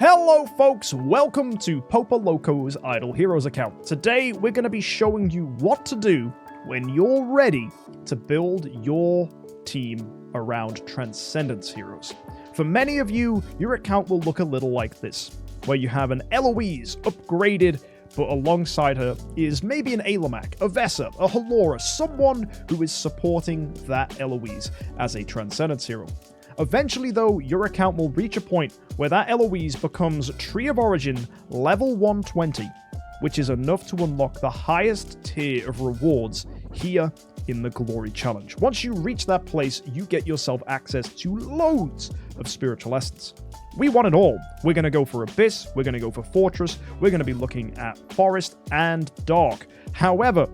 Hello folks, welcome to Popo Loco's Idle Heroes account. Today we're going to be showing you what to do when you're ready to build your team around Transcendence heroes. For many of you, your account will look a little like this, where you have an Eloise upgraded, but alongside her is maybe an Alamak, a Vessa, a Halora, someone who is supporting that Eloise as a Transcendence hero. Eventually though, your account will reach a point where that Eloise becomes Tree of Origin level 120, which is enough to unlock the highest tier of rewards here in the Glory Challenge. Once you reach that place, you get yourself access to loads of spiritual essence. We want it all. We're going to go for Abyss, we're going to go for Fortress, we're going to be looking at Forest and Dark. However,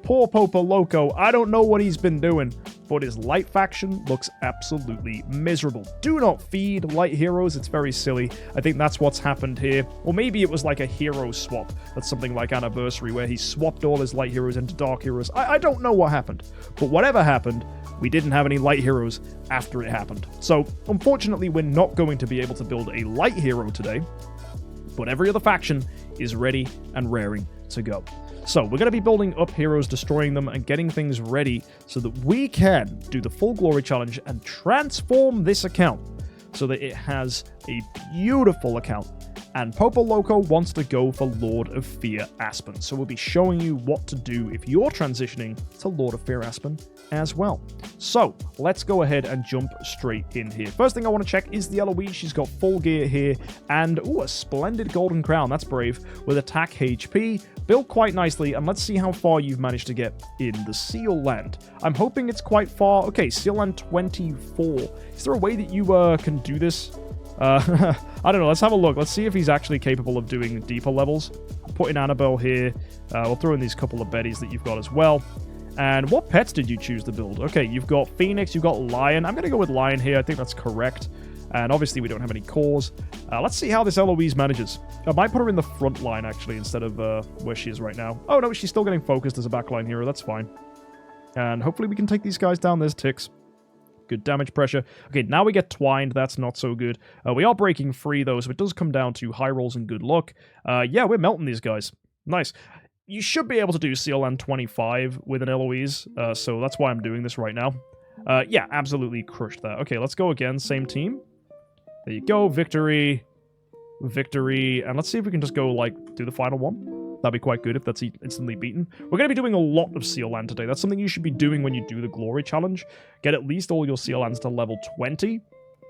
poor Popo Loco, I don't know what he's been doing, but his light faction looks absolutely miserable. Do not feed light heroes, it's very silly. I think that's what's happened here. Or maybe it was like a hero swap. That's something like Anniversary, where he swapped all his light heroes into dark heroes. I don't know what happened. But whatever happened, we didn't have any light heroes after it happened. So, unfortunately, we're not going to be able to build a light hero today. But every other faction is ready and raring to go. So, we're going to be building up heroes, destroying them, and getting things ready so that we can do the full Glory Challenge and transform this account so that it has a beautiful account. And Popo Loco wants to go for Lord of Fear Aspen. So we'll be showing you what to do if you're transitioning to Lord of Fear Aspen as well. So let's go ahead and jump straight in here. First thing I want to check is the Eloise. She's got full gear here and a splendid golden crown. That's brave, with attack HP, built quite nicely. And let's see how far you've managed to get in the Seal Land. I'm hoping it's quite far. Okay, Seal Land 24. Is there a way that you can do this? I don't know. Let's have a look. Let's see if he's actually capable of doing deeper levels. Put in Annabelle here. We'll throw in these couple of Bettys that you've got as well. And what pets did you choose to build? Okay, you've got Phoenix, you've got Lion. I'm going to go with Lion here. I think that's correct. And obviously we don't have any cores. Let's see how this Eloise manages. I might put her in the front line, actually, instead of where she is right now. Oh, no, she's still getting focused as a backline hero. That's fine. And hopefully we can take these guys down. There's Ticks. Good damage pressure. Okay, now we get Twined. That's not so good. We are breaking free, though, so it does come down to high rolls and good luck. Yeah, we're melting these guys. Nice. You should be able to do Seal Land 25 with an Eloise, so that's why I'm doing this right now. Yeah, absolutely crushed that. Okay, let's go again. Same team. There you go. Victory. Victory. And let's see if we can just go, like, do the final one. That'd be quite good if that's instantly beaten. We're going to be doing a lot of Seal Land today. That's something you should be doing when you do the Glory Challenge. Get at least all your Seal Lands to level 20.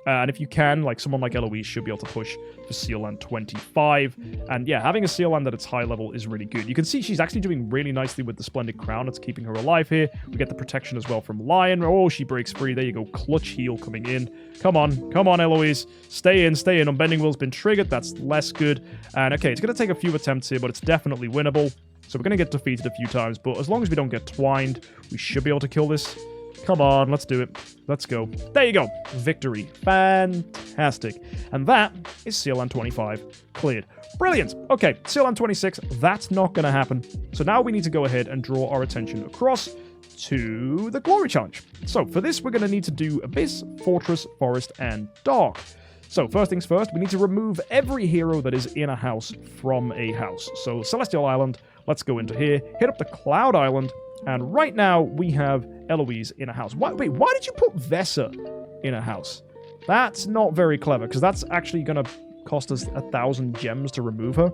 And if you can, like someone like Eloise should be able to push for Seal Land 25. And yeah, having a Seal Land at its high level is really good. You can see she's actually doing really nicely with the Splendid Crown. It's keeping her alive here. We get the protection as well from Lion. Oh, she breaks free. There you go. Clutch heal coming in. Come on, Eloise. Stay in. Unbending Will's been triggered. That's less good. And okay, it's going to take a few attempts here, but it's definitely winnable. So we're going to get defeated a few times, but as long as we don't get twined, we should be able to kill this. Come on, let's do it. Let's go. There you go. Victory. Fantastic. And that is Seal Land 25 cleared. Brilliant. Okay, Seal Land 26, that's not going to happen. So now we need to go ahead and draw our attention across to the Glory Challenge. So for this, we're going to need to do Abyss, Fortress, Forest, and Dark. So first things first, we need to remove every hero that is in a house from a house. So Celestial Island, let's go into here, hit up the Cloud Island, and right now, we have Eloise in a house. Wait, why did you put Vessa in a house? That's not very clever, because that's actually going to cost us 1,000 gems to remove her.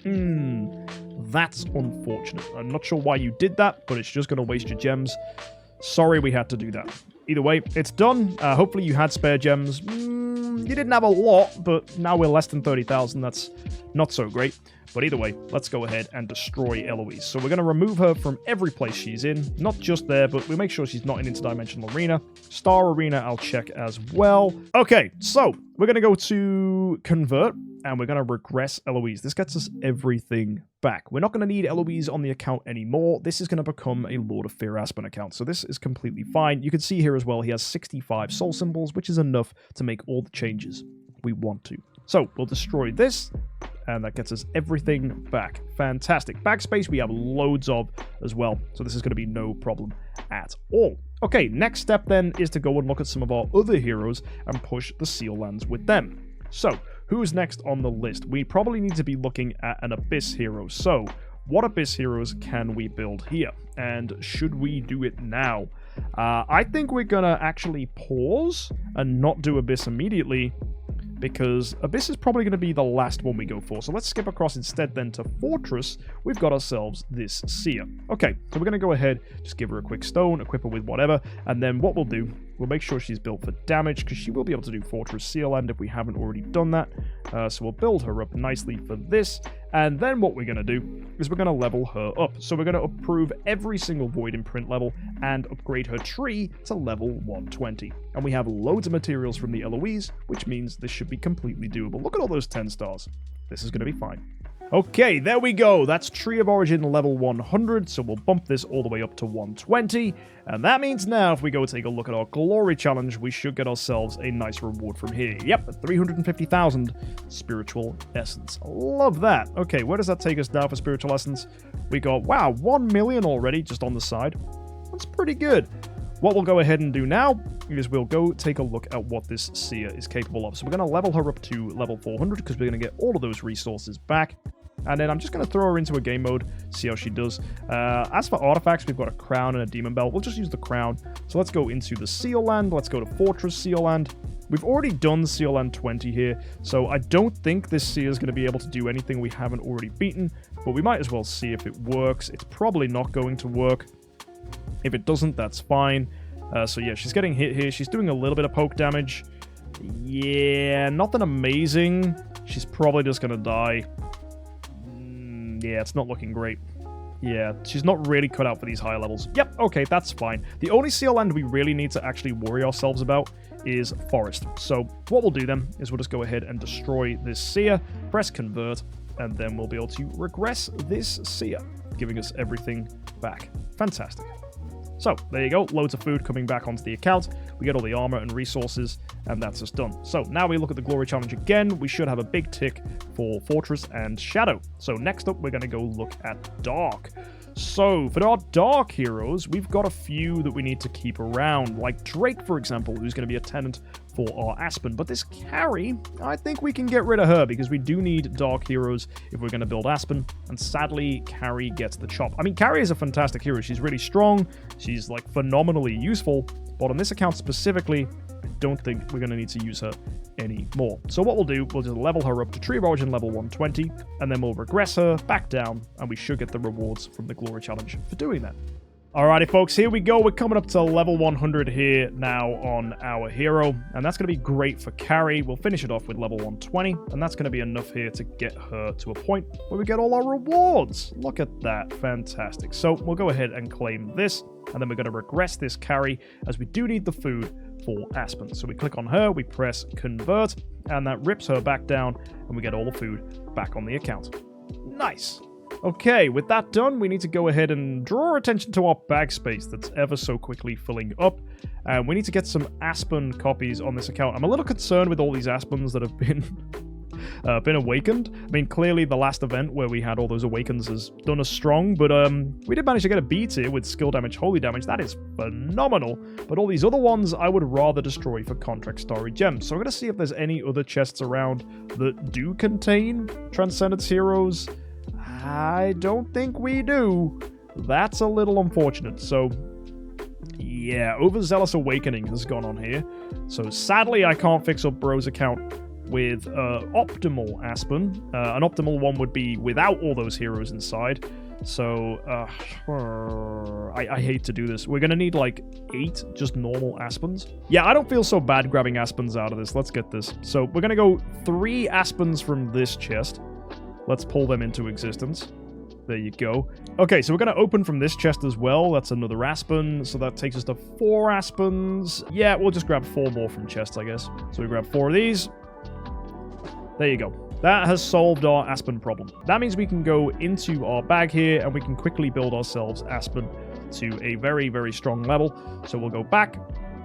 That's unfortunate. I'm not sure why you did that, but it's just going to waste your gems. Sorry we had to do that. Either way, it's done. Hopefully you had spare gems. You didn't have a lot, but now we're less than 30,000. That's not so great. But either way, let's go ahead and destroy Eloise. So we're going to remove her from every place she's in. Not just there, but we make sure she's not in Interdimensional Arena. Star Arena, I'll check as well. Okay, so we're going to go to Convert, and we're going to regress Eloise. This gets us everything back. We're not going to need Eloise on the account anymore. This is going to become a Lord of Fear Aspen account. So this is completely fine. You can see here as well, he has 65 soul symbols, which is enough to make all the changes we want to. So we'll destroy this. And that gets us everything back. Fantastic. Backspace we have loads of as well. So this is going to be no problem at all. Okay, next step then is to go and look at some of our other heroes and push the Seal Lands with them. So, who's next on the list? We probably need to be looking at an Abyss hero. So, what Abyss heroes can we build here? And should we do it now? I think we're gonna actually pause and not do Abyss immediately, because Abyss is probably going to be the last one we go for. So let's skip across instead then to Fortress. We've got ourselves this Seer. Okay, so we're going to go ahead, just give her a quick stone, equip her with whatever, and then what we'll do, we'll make sure she's built for damage, because she will be able to do Fortress Seal Land if we haven't already done that. So we'll build her up nicely for this, and then what we're going to do is we're going to level her up. So we're going to approve every single Void Imprint level and upgrade her tree to level 120. And we have loads of materials from the Eloise, which means this should be completely doable. Look at all those 10 stars. This is going to be fine. Okay, there we go. That's Tree of Origin level 100, so we'll bump this all the way up to 120. And that means now, if we go take a look at our Glory Challenge, we should get ourselves a nice reward from here. Yep, 350,000 Spiritual Essence. Love that. Okay, where does that take us now for Spiritual Essence? We got, wow, 1 million already just on the side. That's pretty good. What we'll go ahead and do now is we'll go take a look at what this Seer is capable of. So we're going to level her up to level 400 because we're going to get all of those resources back. And then I'm just going to throw her into a game mode, see how she does. As for artifacts, we've got a crown and a demon belt. We'll just use the crown. So let's go into the Seal Land. Let's go to Fortress Seal Land. We've already done Seal Land 20 here, so I don't think this Seer is going to be able to do anything we haven't already beaten, but we might as well see if it works. It's probably not going to work. If it doesn't, that's fine. So yeah, she's getting hit here. She's doing a little bit of poke damage. Yeah, nothing amazing. She's probably just going to die. Yeah, it's not looking great. Yeah, she's not really cut out for these higher levels. Yep, okay, that's fine. The only Seal Land we really need to actually worry ourselves about is Forest. So what we'll do then is we'll just go ahead and destroy this Seer, press Convert, and then we'll be able to regress this Seer, giving us everything back. Fantastic. So, there you go, loads of food coming back onto the account, we get all the armor and resources, and that's us done. So, now we look at the Glory Challenge again, we should have a big tick for Fortress and Shadow. So, next up, we're going to go look at Dark. So, for our Dark heroes, we've got a few that we need to keep around, like Drake, for example, who's going to be a tenant for our Aspen. But this Carrie, I think we can get rid of her, because we do need Dark heroes if we're going to build Aspen, and sadly, Carrie gets the chop. I mean, Carrie is a fantastic hero. She's really strong, she's, like, phenomenally useful, but on this account specifically, I don't think we're going to need to use her anymore. So what we'll do, we'll just level her up to Tree of Origin level 120, and then we'll regress her back down, and we should get the rewards from the Glory Challenge for doing that. Alrighty folks, here we go. We're coming up to level 100 here now on our hero, and that's going to be great for Carrie. We'll finish it off with level 120, and that's going to be enough here to get her to a point where we get all our rewards. Look at that. Fantastic. So we'll go ahead and claim this, and then we're going to regress this Carrie, as we do need the food for Aspen. So we click on her, we press Convert, and that rips her back down, and we get all the food back on the account. Nice. Okay, with that done, we need to go ahead and draw our attention to our bag space that's ever so quickly filling up. And we need to get some Aspen copies on this account. I'm a little concerned with all these Aspens that have been awakened. I mean, clearly the last event where we had all those awakens has done us strong, but we did manage to get a B tier with skill damage, holy damage. That is phenomenal. But all these other ones, I would rather destroy for contract story gems. So I'm going to see if there's any other chests around that do contain Transcendence heroes. I don't think we do. That's a little unfortunate. So, yeah, Overzealous Awakening has gone on here. So, sadly, I can't fix up Bro's account with Optimal Aspen. An optimal one would be without all those heroes inside. So, I hate to do this. We're going to need, like, 8 just normal Aspens. Yeah, I don't feel so bad grabbing Aspens out of this. Let's get this. So, we're going to go 3 Aspens from this chest. Let's pull them into existence. There you go. Okay, so we're going to open from this chest as well. That's another Aspen. So that takes us to 4 Aspens. Yeah, we'll just grab 4 more from chests, I guess. So we grab 4 of these. There you go. That has solved our Aspen problem. That means we can go into our bag here and we can quickly build ourselves Aspen to a very, very strong level. So we'll go back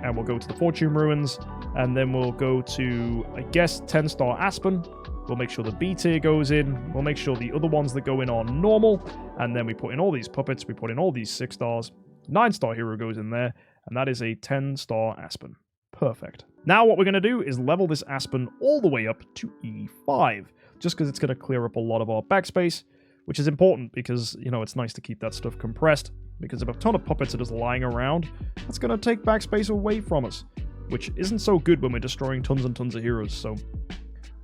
and we'll go to the Fortune Ruins and then we'll go to, I guess, 10-star Aspen. We'll make sure the B tier goes in. We'll make sure the other ones that go in are normal. And then we put in all these puppets. We put in all these 6 stars. 9-star hero goes in there. And that is a 10-star Aspen. Perfect. Now what we're going to do is level this Aspen all the way up to E5, just because it's going to clear up a lot of our backspace, which is important because, you know, it's nice to keep that stuff compressed, because if a ton of puppets are just lying around, that's going to take backspace away from us, which isn't so good when we're destroying tons and tons of heroes. So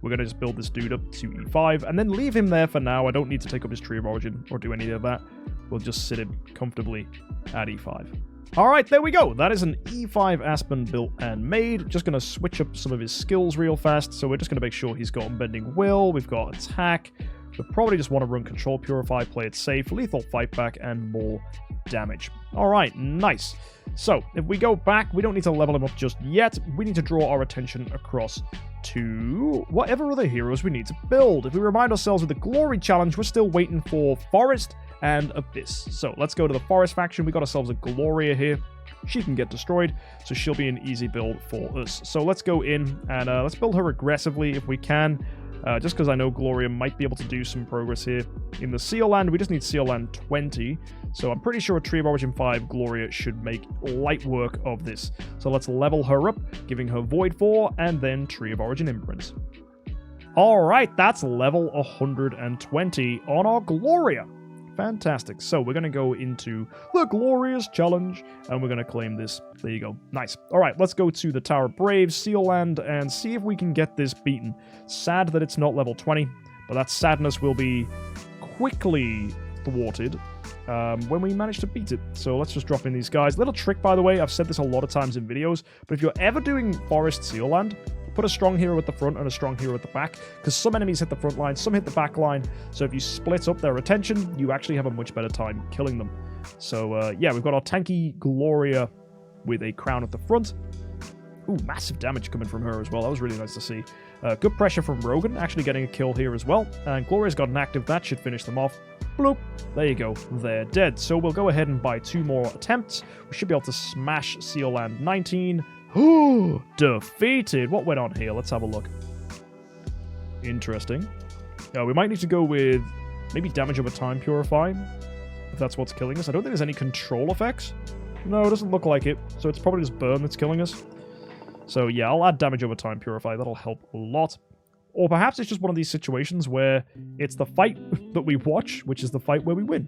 we're going to just build this dude up to E5 and then leave him there for now. I don't need to take up his Tree of Origin or do any of that. We'll just sit him comfortably at E5. Alright, there we go. That is an E5 Aspen built and made. Just going to switch up some of his skills real fast. So we're just going to make sure he's got Unbending Will. We've got Attack. We probably just want to run Control Purify, play it safe, Lethal Fight Back, and more damage. Alright, nice. So, if we go back, we don't need to level him up just yet. We need to draw our attention across to whatever other heroes we need to build. If we remind ourselves with the Glory Challenge, we're still waiting for Forest and Abyss. So let's go to the Forest faction. We got ourselves a Gloria here. She can get destroyed, so she'll be an easy build for us. So let's go in and let's build her aggressively if we can. Just because I know Gloria might be able to do some progress here. In the Seal Land, we just need Seal Land 20. So I'm pretty sure a Tree of Origin 5 Gloria should make light work of this. So let's level her up, giving her Void 4, and then Tree of Origin Imprints. Alright, that's level 120 on our Gloria. Fantastic. So we're going to go into the Glorious Challenge, and we're going to claim this. There you go. Nice. All right, let's go to the Tower of Braves, Seal Land, and see if we can get this beaten. Sad that it's not level 20, but that sadness will be quickly thwarted when we manage to beat it. So let's just drop in these guys. Little trick, by the way, I've said this a lot of times in videos, but if you're ever doing Forest Seal Land, put a strong hero at the front and a strong hero at the back, because some enemies hit the front line, some hit the back line, so if you split up their attention, you actually have a much better time killing them. So, yeah, we've got our tanky Gloria with a crown at the front. Ooh, massive damage coming from her as well. That was really nice to see. Good pressure from Rogan, actually getting a kill here as well. And Gloria's got an active. That should finish them off. Bloop. There you go. They're dead. So we'll go ahead and buy 2 more attempts. We should be able to smash Seal Land 19. Ooh, defeated. What went on here? Let's have a look. Interesting. We might need to go with maybe damage over time purify, if that's what's killing us. I don't think there's any control effects. No, it doesn't look like it. So it's probably just burn that's killing us. So yeah, I'll add damage over time purify. That'll help a lot. Or perhaps it's just one of these situations where it's the fight that we watch, which is the fight where we win.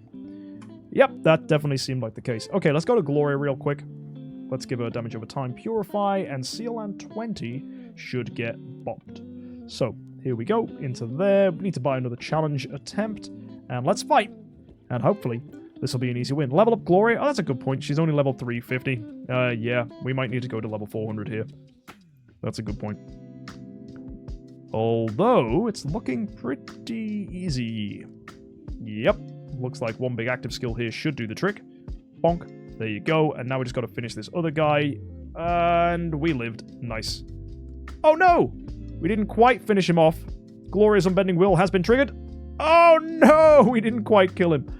Yep, that definitely seemed like the case. Okay, let's go to Gloria real quick. Let's give her damage over time purify, and Seal Land 20 should get bopped. So, here we go, into there. We need to buy another challenge attempt, and let's fight. And hopefully, this will be an easy win. Level up Gloria. Oh, that's a good point. She's only level 350. Yeah, we might need to go to level 400 here. That's a good point. Although, it's looking pretty easy. Yep. Looks like one big active skill here should do the trick. Bonk. There you go. And now we just got to finish this other guy. And we lived. Nice. Oh, no! We didn't quite finish him off. Gloria's Unbending Will has been triggered. Oh, no! We didn't quite kill him.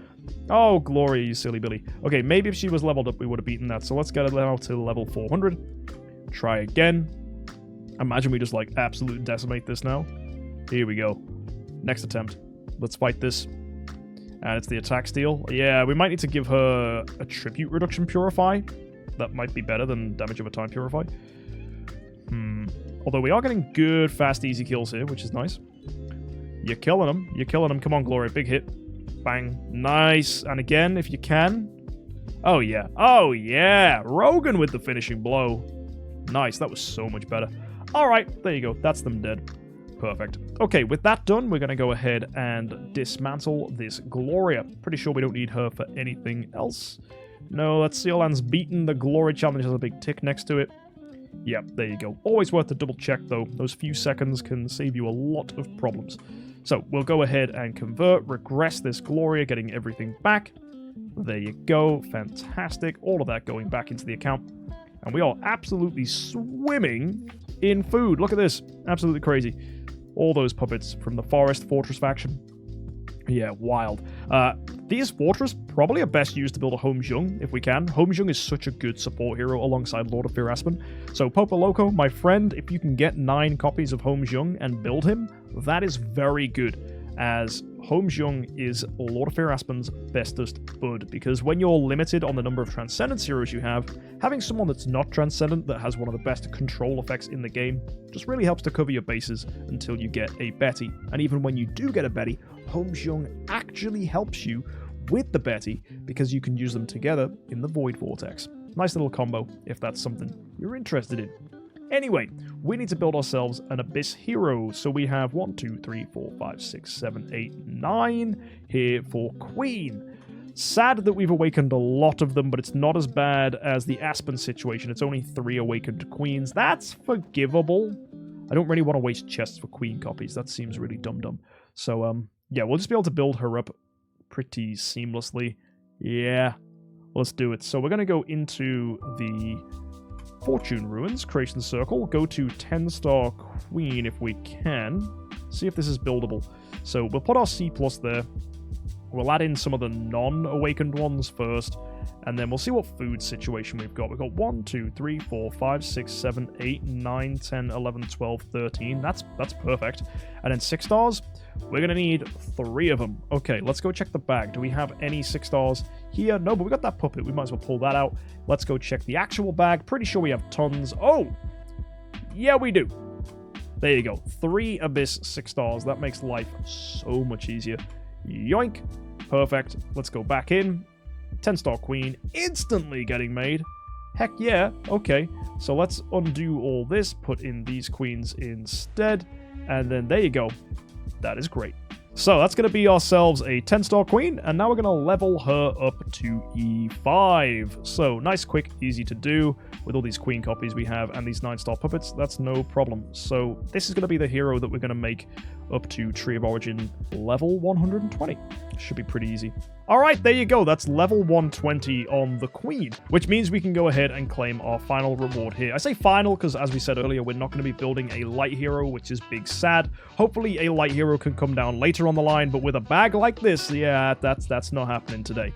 Oh, Gloria, you silly Billy. Okay, maybe if she was leveled up, we would have beaten that. So let's get it now to level 400. Try again. Imagine we just, like, absolute decimate this now. Here we go. Next attempt. Let's fight this. And it's the attack steal. Yeah, we might need to give her a tribute reduction purify. That might be better than damage over time purify. Although we are getting good, fast, easy kills here, which is nice. You're killing them. You're killing them. Come on, Gloria. Big hit. Bang. Nice. And again, if you can. Oh, yeah. Oh, yeah. Rogan with the finishing blow. Nice. That was so much better. All right. There you go. That's them dead. Perfect. Okay, with that done, we're going to go ahead and dismantle this Gloria. Pretty sure we don't need her for anything else. No, that Seal Land's beaten. The Glory Challenge has a big tick next to it. Yep, there you go. Always worth a double check, though. Those few seconds can save you a lot of problems. So, we'll go ahead and convert, regress this Gloria, getting everything back. There you go. Fantastic. All of that going back into the account. And we are absolutely swimming in food. Look at this. Absolutely crazy. All those puppets from the Fortress faction. Yeah, wild. These Fortress probably are best used to build a HomexJUMP if we can. HomexJUMP is such a good support hero alongside Lord of Fear Aspen. So Popo Loco, my friend, if you can get 9 copies of HomexJUMP and build him, that is very good, as MKxJUMP is Lord of Fear Aspen's bestest bud, because when you're limited on the number of Transcendence heroes you have, having someone that's not Transcendent that has one of the best control effects in the game just really helps to cover your bases until you get a Betty. And even when you do get a Betty, MKxJUMP actually helps you with the Betty because you can use them together in the Void Vortex. Nice little combo if that's something you're interested in. Anyway, we need to build ourselves an Abyss hero. So we have 1, 2, 3, 4, 5, 6, 7, 8, 9 here for Queen. Sad that we've awakened a lot of them, but it's not as bad as the Aspen situation. It's only 3 awakened queens. That's forgivable. I don't really want to waste chests for queen copies. That seems really dumb. So, yeah, we'll just be able to build her up pretty seamlessly. Yeah, let's do it. So we're going to go into the Fortune Ruins, Creation Circle, go to 10-star Queen if we can, see if this is buildable. So we'll put our C+ there, we'll add in some of the non-awakened ones first, and then we'll see what food situation we've got. We've got 1, 2, 3, 4, 5, 6, 7, 8, 9, 10, 11, 12, 13. That's perfect. And then 6 stars, we're going to need 3 of them. Okay, let's go check the bag. Do we have any 6 stars here? No, but we got that puppet. We might as well pull that out. Let's go check the actual bag. Pretty sure we have tons. Oh! Yeah, we do. There you go. 3 Abyss 6 stars. That makes life so much easier. Yoink. Perfect. Let's go back in. 10-star Queen. Instantly getting made. Heck yeah. Okay. So let's undo all this. Put in these queens instead. And then there you go. That is great. So that's going to be ourselves a 10-star queen, and now we're going to level her up to E5. So nice, quick, easy to do with all these queen copies we have and these 9-star puppets. That's no problem. So this is going to be the hero that we're going to make up to Tree of Origin level 120. Should be pretty easy. All right, there you go. That's level 120 on the queen, which means we can go ahead and claim our final reward here. I say final because, as we said earlier, we're not going to be building a light hero, which is big sad. Hopefully a light hero can come down later on the line, but with a bag like this, yeah, that's not happening today.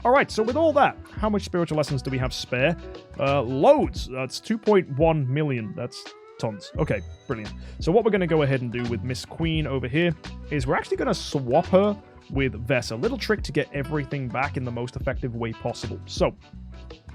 All right, so with all that, how much spiritual essence do we have spare? Loads. That's 2.1 million. That's tons. Okay, brilliant. So what we're going to go ahead and do with Miss Queen over here is we're actually going to swap her with Vess. A little trick to get everything back in the most effective way possible. So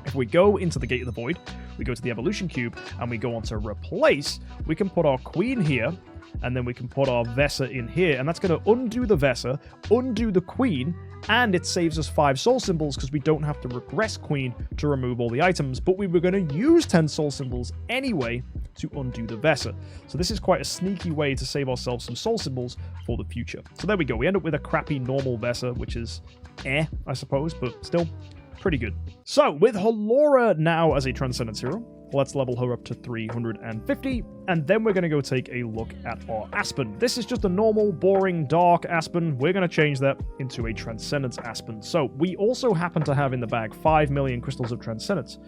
if we go into the Gate of the Void, we go to the Evolution Cube, and we go on to Replace, we can put our Queen here, and then we can put our Vessa in here, and that's going to undo the Vessa, undo the Queen, and it saves us 5 soul symbols because we don't have to regress Queen to remove all the items, but we were going to use 10 soul symbols anyway to undo the Vessa. So this is quite a sneaky way to save ourselves some soul symbols for the future. So there we go. We end up with a crappy normal Vessa, which is I suppose, but still pretty good. So with Halora now as a Transcendence hero, let's level her up to 350, and then we're going to go take a look at our Aspen. This is just a normal, boring, dark Aspen. We're going to change that into a Transcendence Aspen. So we also happen to have in the bag 5 million Crystals of Transcendence.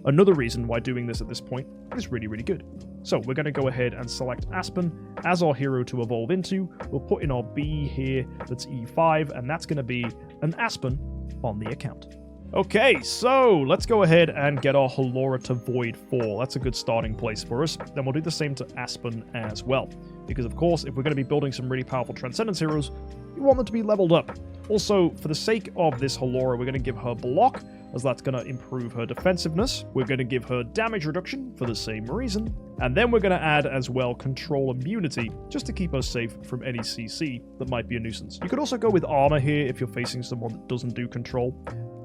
Another reason why doing this at this point is really, really good. So we're going to go ahead and select Aspen as our hero to evolve into. We'll put in our B here, that's E5, and that's going to be an Aspen on the account. Okay, so let's go ahead and get our Halora to Void 4. That's a good starting place for us. Then we'll do the same to Aspen as well. Because, of course, if we're going to be building some really powerful Transcendence heroes, we want them to be leveled up. Also, for the sake of this Halora, we're going to give her Block, as that's going to improve her defensiveness. We're going to give her Damage Reduction for the same reason. And then we're going to add as well Control Immunity, just to keep us safe from any CC that might be a nuisance. You could also go with Armor here if you're facing someone that doesn't do Control.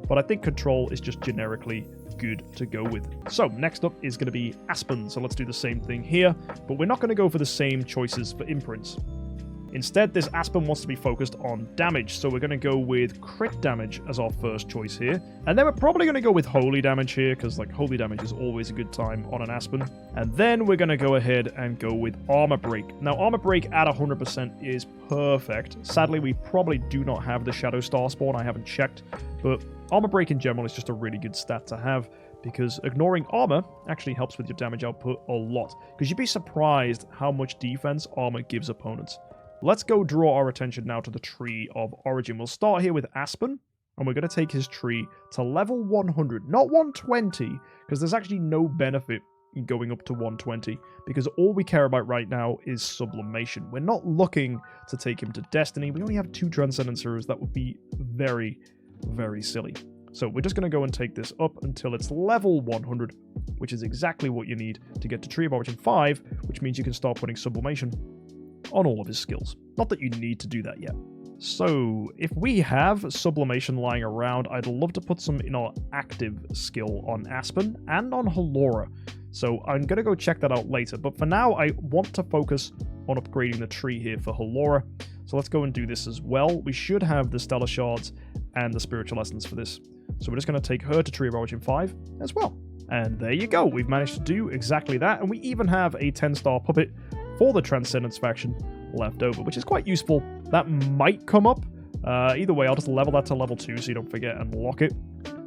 But I think Control is just generically good to go with. So next up is going to be Aspen. So let's do the same thing here, but we're not going to go for the same choices for imprints. Instead, this Aspen wants to be focused on damage, so we're going to go with crit damage as our first choice here. And then we're probably going to go with holy damage here, because like holy damage is always a good time on an Aspen. And then we're going to go ahead and go with armor break. Now, armor break at 100% is perfect. Sadly, we probably do not have the Shadow Star spawn. I haven't checked, but armor break in general is just a really good stat to have, because ignoring armor actually helps with your damage output a lot, because you'd be surprised how much defense armor gives opponents. Let's go draw our attention now to the Tree of Origin. We'll start here with Aspen, and we're going to take his tree to level 100, not 120, because there's actually no benefit going up to 120, because all we care about right now is sublimation. We're not looking to take him to Destiny. We only have 2 Transcendence heroes. That would be very, very silly. So we're just going to go and take this up until it's level 100, which is exactly what you need to get to Tree of Origin 5, which means you can start putting sublimation on all of his skills. Not that you need to do that yet. So if we have sublimation lying around, I'd love to put some in our active skill on Aspen and on Halora. So I'm going to go check that out later. But for now, I want to focus on upgrading the tree here for Halora. So let's go and do this as well. We should have the Stellar Shards and the Spiritual Essence for this. So we're just going to take her to Tree of Origin 5 as well. And there you go. We've managed to do exactly that. And we even have a 10-star puppet for the Transcendence faction left over, which is quite useful. That might come up. Either way, I'll just level that to level 2 so you don't forget and lock it.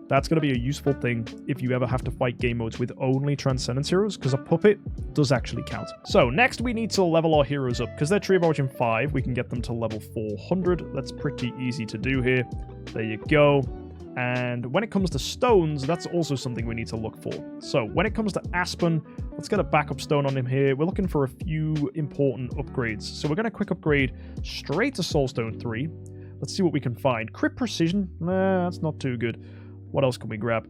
That's going to be a useful thing if you ever have to fight game modes with only Transcendence heroes, because a puppet does actually count. So next we need to level our heroes up, because they're Tree of Origin 5. We can get them to level 400. That's pretty easy to do here. There you go. And when it comes to stones, that's also something we need to look for. So when it comes to Aspen, let's get a backup stone on him here. We're looking for a few important upgrades. So we're going to quick upgrade straight to Soulstone 3. Let's see what we can find. Crit Precision? Nah, that's not too good. What else can we grab?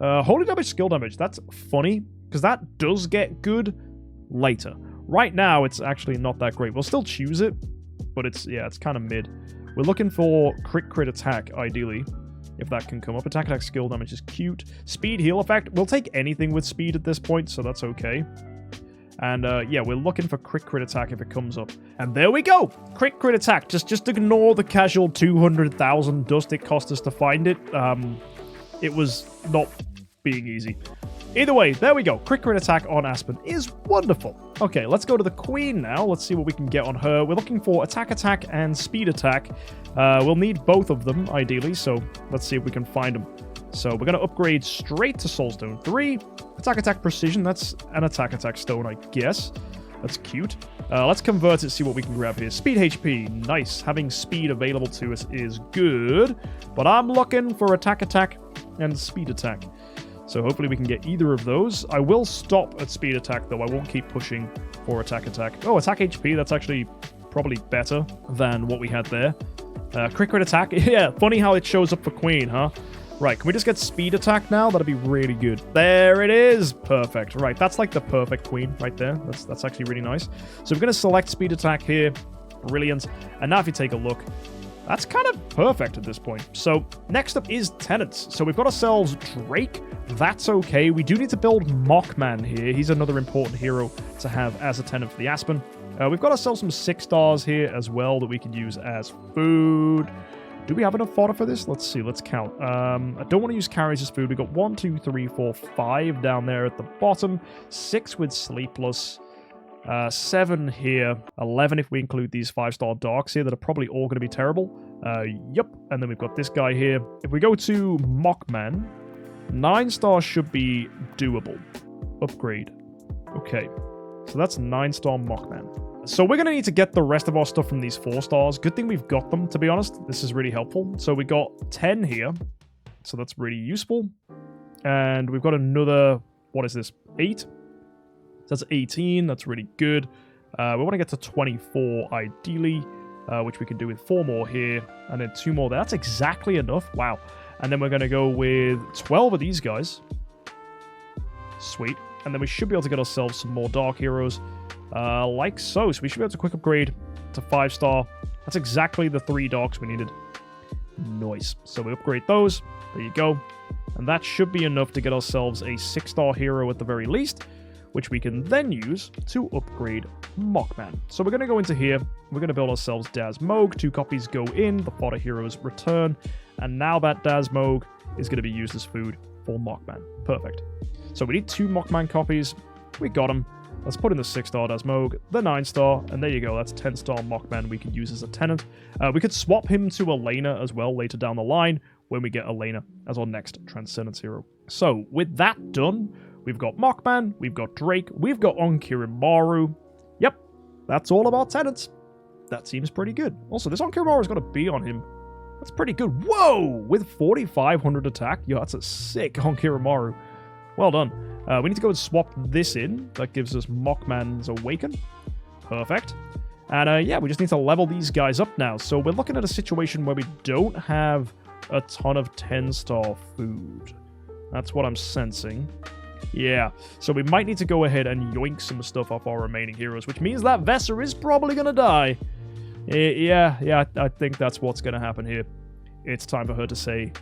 Holy Damage, Skill Damage. That's funny, because that does get good later. Right now, it's actually not that great. We'll still choose it, but it's kind of mid. We're looking for Crit Attack, ideally. If that can come up. Attack skill damage is cute. Speed heal effect. We'll take anything with speed at this point, so that's okay. And yeah, we're looking for crit attack if it comes up. And there we go! Crit attack. Just ignore the casual 200,000 dust it cost us to find it. It was not being easy. Either way, there we go. Crit attack on Aspen is wonderful. Okay, let's go to the Queen now. Let's see what we can get on her. We're looking for attack and speed attack. We'll need both of them, ideally, so let's see if we can find them. So we're going to upgrade straight to Soulstone 3. Attack Precision, that's an attack stone, I guess. That's cute. Let's convert it, see what we can grab here. Speed HP, nice. Having speed available to us is good, but I'm looking for attack and speed attack. So hopefully we can get either of those. I will stop at speed attack, though. I won't keep pushing for attack. Oh, attack HP, that's actually probably better than what we had there. Crit attack, yeah, funny how it shows up for Queen, huh? Right, can we just get speed attack now? That'd be really good. There it is! Perfect. Right, that's like the perfect Queen right there. That's actually really nice. So we're going to select speed attack here. Brilliant. And now if you take a look, that's kind of perfect at this point. So next up is tenants. So we've got ourselves Drake. That's okay. We do need to build Mockman here. He's another important hero to have as a tenant for the Aspen. We've got ourselves some 6 stars here as well that we can use as food. Do we have enough fodder for this? Let's see. Let's count. I don't want to use carries as food. We've got 1, 2, 3, 4, 5 down there at the bottom. 6 with Sleepless. 7 here. 11 if we include these 5-star darks here that are probably all going to be terrible. Yep. And then we've got this guy here. If we go to Mockman, 9 stars should be doable. Upgrade. Okay. So that's 9-star Mockman. So we're going to need to get the rest of our stuff from these 4 stars. Good thing we've got them, to be honest. This is really helpful. So we got 10 here. So that's really useful. And we've got another, what is this? 8? So that's 18. That's really good. We want to get to 24, ideally, which we can do with 4 more here. And then 2 more there. That's exactly enough. Wow. And then we're going to go with 12 of these guys. Sweet. And then we should be able to get ourselves some more Dark Heroes. Like so. So we should be able to quick upgrade to 5-star. That's exactly the 3 Darks we needed. Nice. So we upgrade those. There you go. And that should be enough to get ourselves a 6-star hero at the very least, which we can then use to upgrade Mockman. So we're going to go into here. We're going to build ourselves Dasmogue. 2 copies go in. The fodder heroes return. And now that Dasmogue is going to be used as food for Mockman. Perfect. So we need 2 Mockman copies. We got them. Let's put in the 6-star Dasmogue, the 9-star, and there you go. That's 10-star Mockman we could use as a tenant. We could swap him to Elena as well later down the line when we get Elena as our next Transcendence hero. So with that done, we've got Mockman, we've got Drake, we've got Onkirimaru. Yep, that's all of our tenants. That seems pretty good. Also, this Onkirimaru's got a B on him. That's pretty good. Whoa! With 4,500 attack. Yo, that's a sick Onkirimaru. Well done. We need to go and swap this in. That gives us Mockman's Awaken. Perfect. And yeah, we just need to level these guys up now. So we're looking at a situation where we don't have a ton of 10-star food. That's what I'm sensing. Yeah, so we might need to go ahead and yoink some stuff off our remaining heroes, which means that Vessa is probably going to die. Yeah, I think that's what's going to happen here. It's time for her to say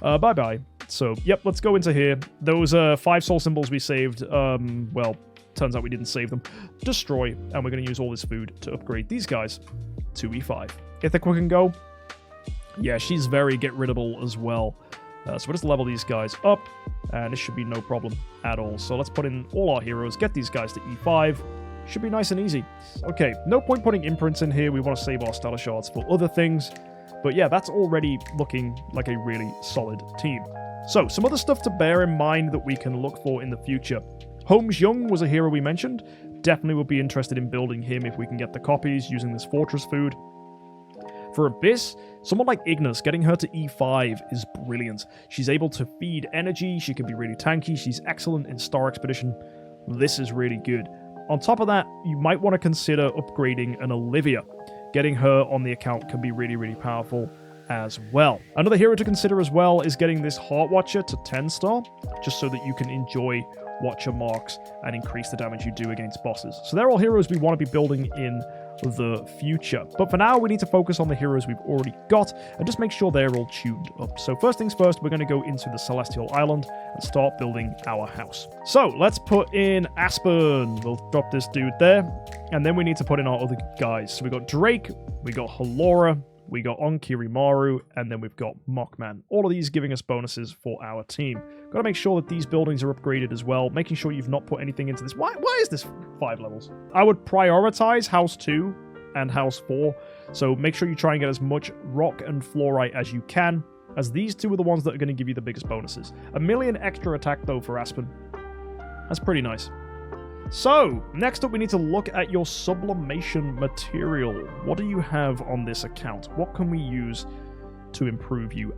bye-bye. So, yep, let's go into here. Those 5 soul symbols we saved, well, turns out we didn't save them. Destroy, and we're going to use all this food to upgrade these guys to E5. If they're quick and go, yeah, she's very get-riddable as well. So we'll just level these guys up, and this should be no problem at all. So let's put in all our heroes, get these guys to E5. Should be nice and easy. Okay, no point putting imprints in here. We want to save our stellar shards for other things. But yeah, that's already looking like a really solid team. So, some other stuff to bear in mind that we can look for in the future. MKxJUMP was a hero we mentioned. Definitely would be interested in building him if we can get the copies using this fortress food. For Abyss, someone like Ignis, getting her to E5 is brilliant. She's able to feed energy, she can be really tanky, she's excellent in Star Expedition. This is really good. On top of that, you might want to consider upgrading an Olivia. Getting her on the account can be really, really powerful as well. Another hero to consider as well is getting this Heart Watcher to 10-star, just so that you can enjoy Watcher marks and increase the damage you do against bosses. So they're all heroes we want to be building in the future. But for now, we need to focus on the heroes we've already got and just make sure they're all tuned up. So first things first, we're going to go into the Celestial Island and start building our house. So let's put in Aspen. We'll drop this dude there. And then we need to put in our other guys. So we got Drake, we got Halora, we got Onkirimaru, and then we've got Mockman. All of these giving us bonuses for our team. Got to make sure that these buildings are upgraded as well, making sure you've not put anything into this. Why is this 5 levels? I would prioritize House 2 and House 4, so make sure you try and get as much rock and fluorite as you can, as these two are the ones that are going to give you the biggest bonuses. 1 million extra attack, though, for Aspen. That's pretty nice. So, next up we need to look at your sublimation material. What do you have on this account? What can we use to improve you?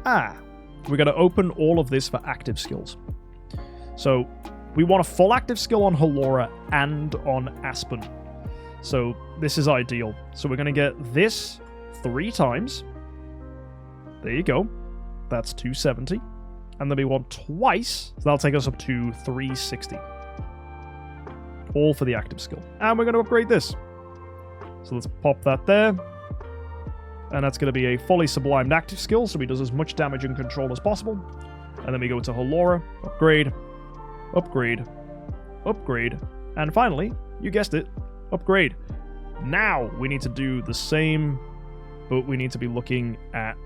We're going to open all of this for active skills. So, we want a full active skill on Halora and on Aspen. So, this is ideal. So, we're going to get this 3 times. There you go. That's 270. And then we want twice. So, that'll take us up to 360. All for the active skill. And we're going to upgrade this. So let's pop that there. And that's going to be a fully sublimed active skill, so he does as much damage and control as possible. And then we go to Halora, upgrade, upgrade, upgrade, and finally, you guessed it, upgrade. Now we need to do the same, but we need to be looking at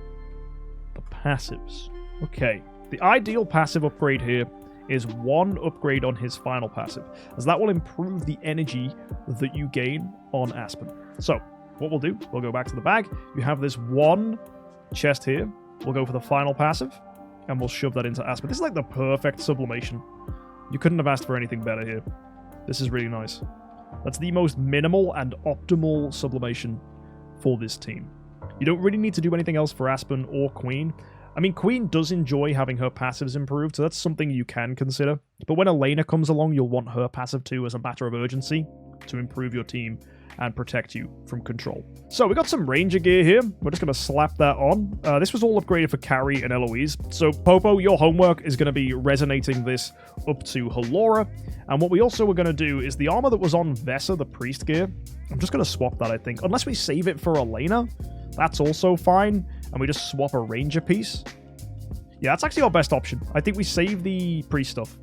the passives. Okay, the ideal passive upgrade here is 1 upgrade on his final passive, as that will improve the energy that you gain on Aspen. So, what we'll do, we'll go back to the bag. You have this 1 chest here. We'll go for the final passive, and we'll shove that into Aspen. This is like the perfect sublimation. You couldn't have asked for anything better here. This is really nice. That's the most minimal and optimal sublimation for this team. You don't really need to do anything else for Aspen or Queen. I mean, Queen does enjoy having her passives improved, so that's something you can consider. But when Elena comes along, you'll want her passive too as a matter of urgency to improve your team and protect you from control. So we got some Ranger gear here. We're just going to slap that on. This was all upgraded for Carrie and Eloise. So Popo, your homework is going to be resonating this up to Halora. And what we also were going to do is the armor that was on Vessa, the priest gear. I'm just going to swap that, I think. Unless we save it for Elena, that's also fine. And we just swap a Ranger piece. Yeah, that's actually our best option. I think we save the priest stuff,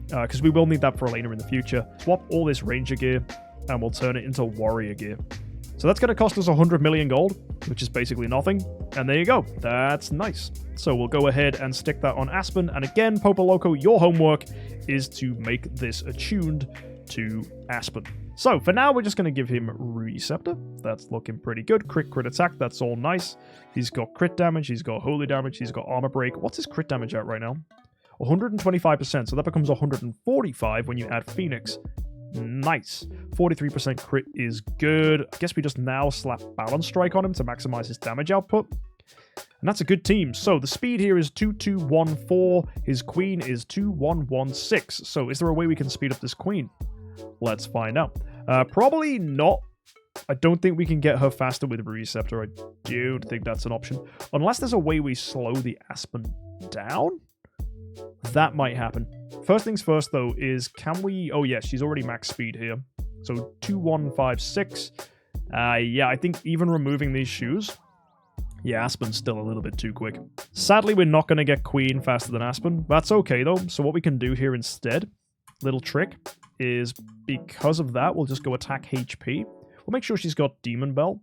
because we will need that for Elena in the future. Swap all this Ranger gear, and we'll turn it into Warrior gear. So that's going to cost us 100 million gold, which is basically nothing. And there you go. That's nice. So we'll go ahead and stick that on Aspen. And again, Popo Loco, your homework is to make this attuned to Aspen. So for now, we're just going to give him Receptor. That's looking pretty good. Crit attack. That's all nice. He's got crit damage. He's got holy damage. He's got armor break. What's his crit damage at right now? 125%. So that becomes 145 when you add Phoenix. Nice. 43% crit is good. I guess we just now slap Balance Strike on him to maximize his damage output. And that's a good team. So the speed here is 2214. His queen is 2116. So is there a way we can speed up this queen? Let's find out. Probably not. I don't think we can get her faster with Receptor. I don't think that's an option. Unless there's a way we slow the Aspen down? That might happen. First things first, though, is can we... Oh, yes, she's already max speed here. So 2156. Yeah, I think even removing these shoes... Yeah, Aspen's still a little bit too quick. Sadly, we're not going to get Queen faster than Aspen. That's okay, though. So what we can do here instead, little trick, is because of that, we'll just go attack HP. We'll make sure she's got Demon Bell.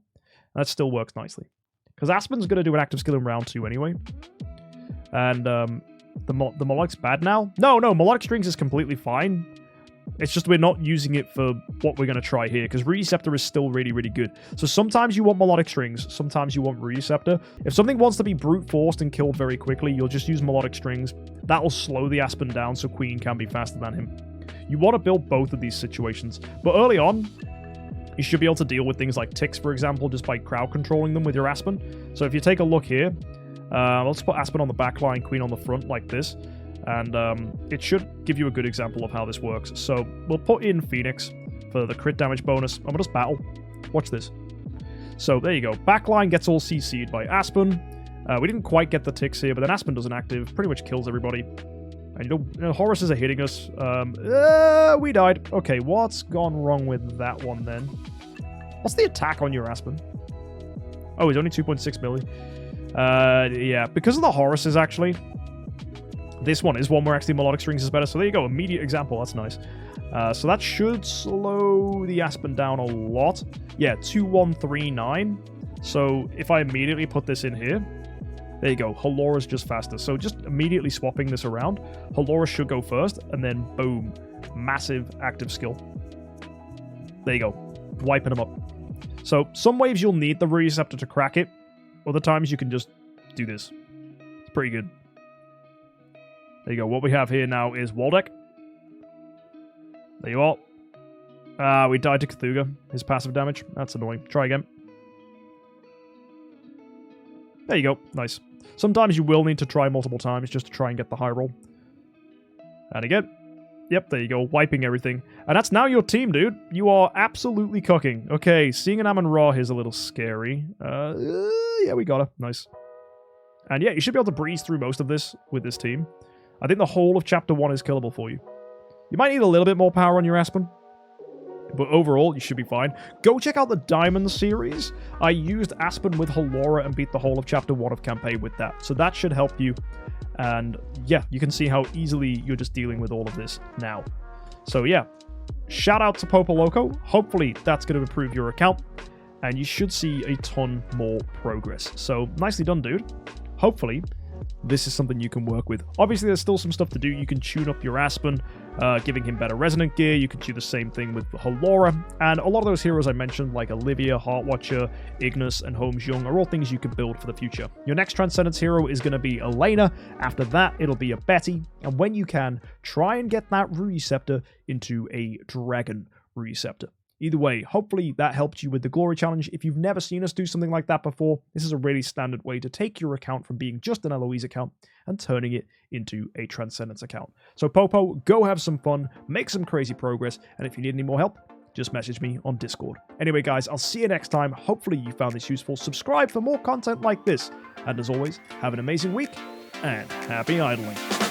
That still works nicely. Because Aspen's going to do an active skill in round 2 anyway. And the Melodic's bad now? No, Melodic Strings is completely fine. It's just we're not using it for what we're going to try here, because Receptor is still really, really good. So sometimes you want Melodic Strings, sometimes you want Receptor. If something wants to be brute forced and killed very quickly, you'll just use Melodic Strings. That will slow the Aspen down so Queen can be faster than him. You want to build both of these situations. But early on, you should be able to deal with things like ticks, for example, just by crowd controlling them with your Aspen. So if you take a look here, let's put Aspen on the back line, Queen on the front like this. And it should give you a good example of how this works. So we'll put in Phoenix for the crit damage bonus. I'm going to just battle. Watch this. So there you go. Backline gets all CC'd by Aspen. We didn't quite get the ticks here, but then Aspen does an active. Pretty much kills everybody. And you know Horuses are hitting us. We died. Okay, what's gone wrong with that one then? What's the attack on your Aspen? Oh, it's only 2.6 milli. Yeah, because of the Horuses, actually. This one is one where actually Melodic Strings is better. So there you go. Immediate example. That's nice. So that should slow the Aspen down a lot. Yeah, 2139. So if I immediately put this in here, there you go. Halora's just faster. So just immediately swapping this around. Halora should go first, and then boom. Massive active skill. There you go. Wiping them up. So some waves you'll need the Receptor to crack it. Other times you can just do this. It's pretty good. There you go. What we have here now is Waldeck. There you are. We died to Cthulhu. His passive damage. That's annoying. Try again. There you go. Nice. Sometimes you will need to try multiple times just to try and get the high roll. And again. Yep, there you go. Wiping everything. And that's now your team, dude. You are absolutely cooking. Okay, seeing an Amon-Ra here is a little scary. Yeah, we got her. Nice. And yeah, you should be able to breeze through most of this with this team. I think the whole of Chapter 1 is killable for you. You might need a little bit more power on your Aspen, but overall, you should be fine. Go check out the Diamond series. I used Aspen with Halora and beat the whole of Chapter 1 of campaign with that, so that should help you. And yeah, you can see how easily you're just dealing with all of this now. So yeah, shout out to Popo Loco. Hopefully, that's going to improve your account, and you should see a ton more progress. So nicely done, dude. Hopefully, this is something you can work with. Obviously, there's still some stuff to do. You can tune up your Aspen, giving him better resonant gear. You can do the same thing with Halora. And a lot of those heroes I mentioned, like Olivia, Heartwatcher, Ignis, and Holmes Young, are all things you can build for the future. Your next Transcendence hero is going to be Elena. After that, it'll be a Betty. And when you can, try and get that Receptor into a Dragon Receptor. Either way, hopefully that helped you with the Glory Challenge. If you've never seen us do something like that before, this is a really standard way to take your account from being just an Eloise account and turning it into a Transcendence account. So Popo, go have some fun, make some crazy progress, and if you need any more help, just message me on Discord. Anyway, guys, I'll see you next time. Hopefully you found this useful. Subscribe for more content like this. And as always, have an amazing week, and happy idling.